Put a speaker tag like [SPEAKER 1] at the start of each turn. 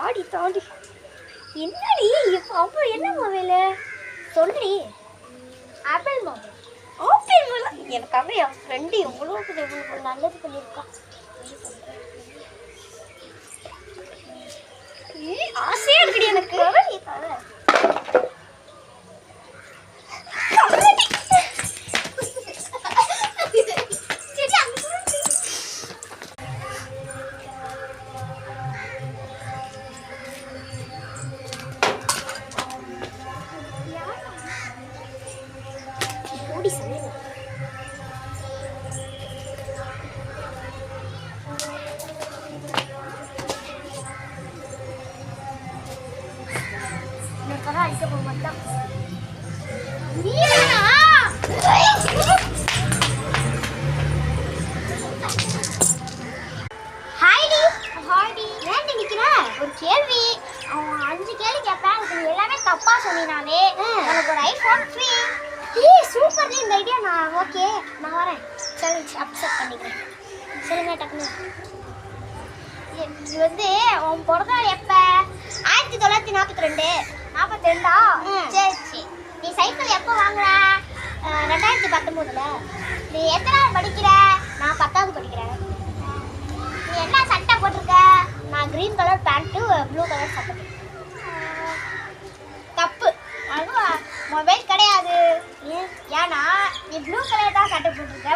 [SPEAKER 1] ஆடி தாண்டி என்னடி அப்புறம் என்ன மொபைல் சொல்லுடி. Apple mobile. ஆப்பிள் மொபைல் எனக்காக என் ஃப்ரெண்டு எவ்வளோ நல்லது பண்ணியிருக்கான். ஆசையாக இருக்குடி எனக்கு. அடிக்க போக மாட்டான். ஒரு கேள்வி, அவன் 5 கேள்வி கேட்பேன், எல்லாமே தப்பா சொன்னாலே உனக்கு ஒரு ஐபோன் ஃப்ரீ. சூப்பர், இந்த ஐடியா நான் ஓகே, நான் வரேன். சேலஞ்ச் அக்செப்ட் பண்ணிக்கிறேன். சொல்லுங்க டக்குனு. இது உன் பிறந்த நாள் எப்ப? 1942. 42ஆ? சரி சரி. நீ சைக்கிள் எப்போ வாங்குற? 2019ல. நீ எத்தனாவது படிக்கிற? நான் 10வது படிக்கிறேன். நீ என்ன சட்டை போட்டிருக்க? நான் green colour pant blue colour சட்டை. தப்பு, அது மொபைல் கிடையாது. ஏன்னா நீ ப்ளூ கலர் தான் சட்டை போட்டிருக்க,